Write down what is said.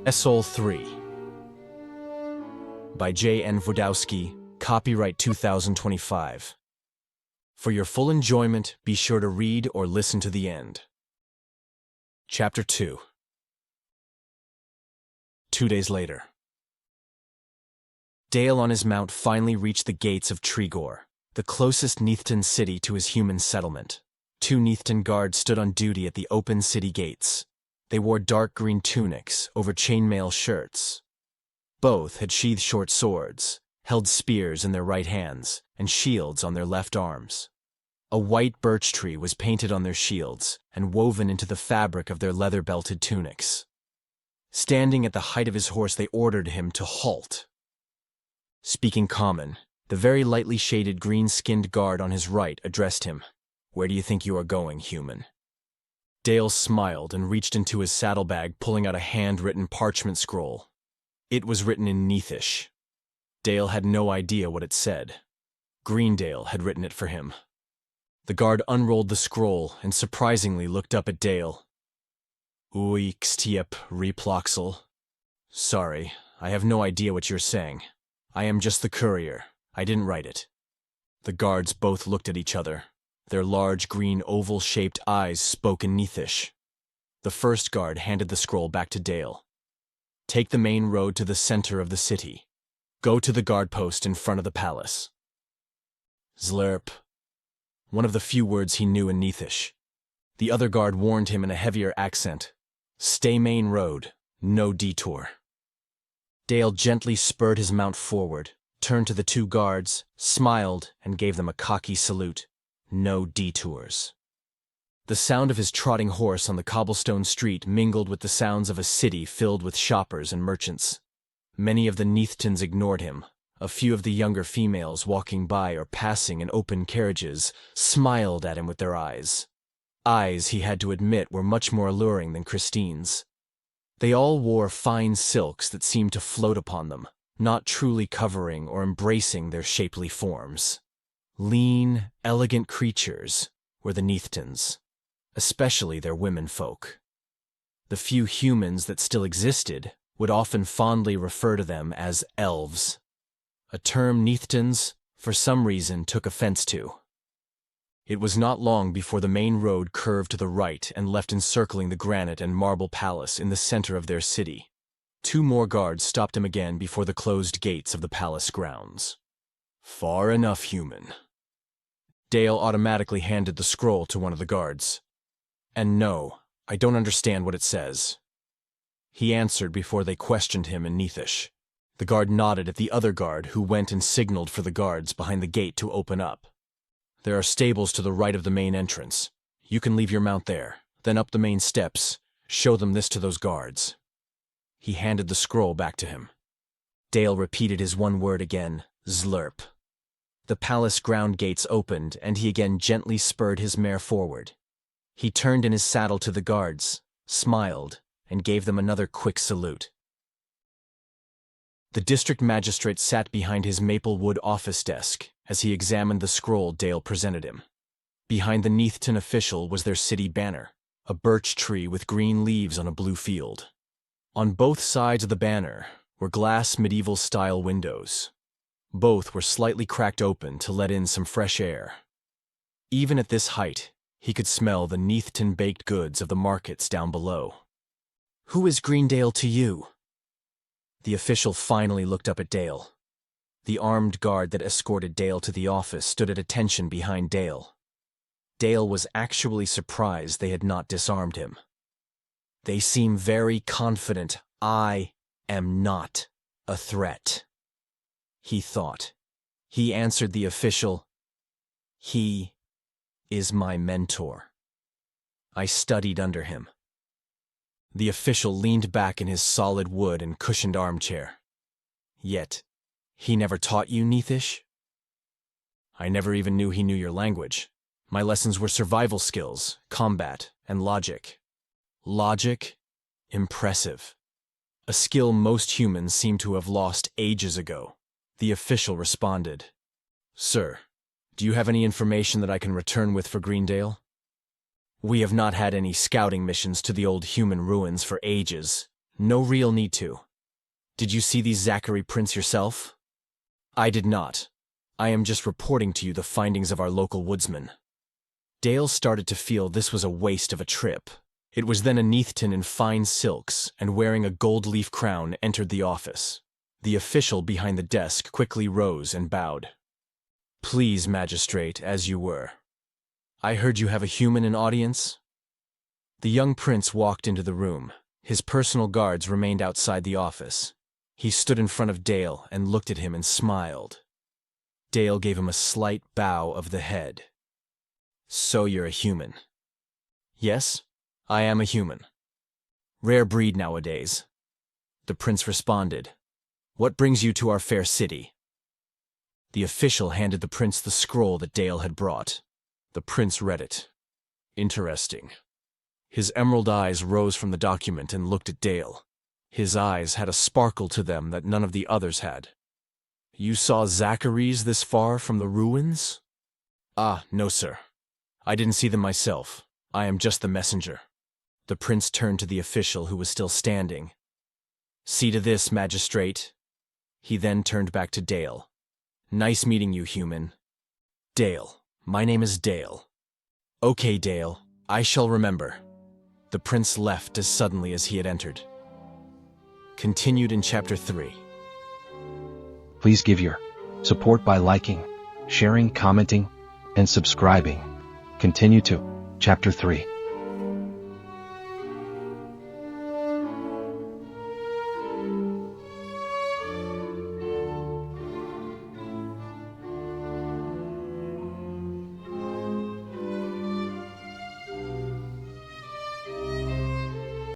Esol 3 by J.N. Wdowski, copyright 2025. For your full enjoyment, be sure to read or listen to the end. Chapter 2. 2 days later. Dale on his mount finally reached the gates of Tregor, the closest Neethtons city to his human settlement. 2 Neethton guards stood on duty at the open city gates. They wore dark green tunics over chainmail shirts. Both had sheathed short swords, held spears in their right hands, and shields on their left arms. A white birch tree was painted on their shields and woven into the fabric of their leather-belted tunics. Standing at the height of his horse, they ordered him to halt. Speaking common, the very lightly shaded green-skinned guard on his right addressed him. "Where do you think you are going, human?" Dale smiled and reached into his saddlebag, pulling out a handwritten parchment scroll. It was written in Neethish. Dale had no idea what it said. Greendale had written it for him. The guard unrolled the scroll and surprisingly looked up at Dale. "Uixtiep reploxel. Sorry, I have no idea what you're saying. I am just the courier. I didn't write it." The guards both looked at each other. Their large green oval-shaped eyes spoke in Neethish. The first guard handed the scroll back to Dale. "Take the main road to the center of the city. Go to the guard post in front of the palace." Zlerp. One of the few words he knew in Neethish. The other guard warned him in a heavier accent. "Stay main road, no detour." Dale gently spurred his mount forward, turned to the 2 guards, smiled, and gave them a cocky salute. No detours. The sound of his trotting horse on the cobblestone street mingled with the sounds of a city filled with shoppers and merchants. Many of the Neethtons ignored him. A few of the younger females walking by or passing in open carriages smiled at him with their eyes. Eyes, he had to admit, were much more alluring than Christine's. They all wore fine silks that seemed to float upon them, not truly covering or embracing their shapely forms. Lean, elegant creatures were the Neethtons, especially their womenfolk. The few humans that still existed would often fondly refer to them as elves, a term Neethtons, for some reason, took offense to. It was not long before the main road curved to the right and left encircling the granite and marble palace in the center of their city. 2 more guards stopped him again before the closed gates of the palace grounds. "Far enough, human." Dale automatically handed the scroll to one of the guards. "And no, I don't understand what it says." He answered before they questioned him in Neethish. The guard nodded at the other guard, who went and signaled for the guards behind the gate to open up. "There are stables to the right of the main entrance. You can leave your mount there, then up the main steps. Show them this to those guards." He handed the scroll back to him. Dale repeated his one word again, "Zlerp." The palace ground gates opened, and he again gently spurred his mare forward. He turned in his saddle to the guards, smiled, and gave them another quick salute. The district magistrate sat behind his maple wood office desk as he examined the scroll Dale presented him. Behind the Neethton official was their city banner, a birch tree with green leaves on a blue field. On both sides of the banner were glass medieval-style windows. Both were slightly cracked open to let in some fresh air. Even at this height, he could smell the Neethton baked goods of the markets down below. "Who is Greendale to you?" The official finally looked up at Dale. The armed guard that escorted Dale to the office stood at attention behind Dale. Dale was actually surprised they had not disarmed him. "They seem very confident I am not a threat," he thought. He answered the official, "He is my mentor. I studied under him." The official leaned back in his solid wood and cushioned armchair. "Yet, he never taught you Neethish?" "I never even knew he knew your language. My lessons were survival skills, combat, and logic." "Logic? Impressive. A skill most humans seem to have lost ages ago." The official responded, "Sir, do you have any information that I can return with for Greendale?" "We have not had any scouting missions to the old human ruins for ages. No real need to. Did you see these Zachary prints yourself? I did not. I am just reporting to you the findings of our local woodsman. Dale started to feel this was a waste of a trip. It was then a Neethton in fine silks and wearing a gold leaf crown entered the office. The official behind the desk quickly rose and bowed. Please, magistrate, as you were. I heard you have a human in audience? The young prince walked into the room. His personal guards remained outside the office. He stood in front of Dale and looked at him and smiled. Dale gave him a slight bow of the head. So you're a human. Yes, I am a human. Rare breed nowadays. The prince responded. What brings you to our fair city? The official handed the prince the scroll that Dale had brought. The prince read it. Interesting. His emerald eyes rose from the document and looked at Dale. His eyes had a sparkle to them that none of the others had. You saw Zachary's this far from the ruins? Ah, no, sir. I didn't see them myself. I am just the messenger. The prince turned to the official who was still standing. See to this, magistrate. He then turned back to Dale. Nice meeting you, human. Dale. My name is Dale. Okay, Dale. I shall remember. The prince left as suddenly as he had entered. Continued in Chapter 3. Please give your support by liking, sharing, commenting, and subscribing. Continue to Chapter 3.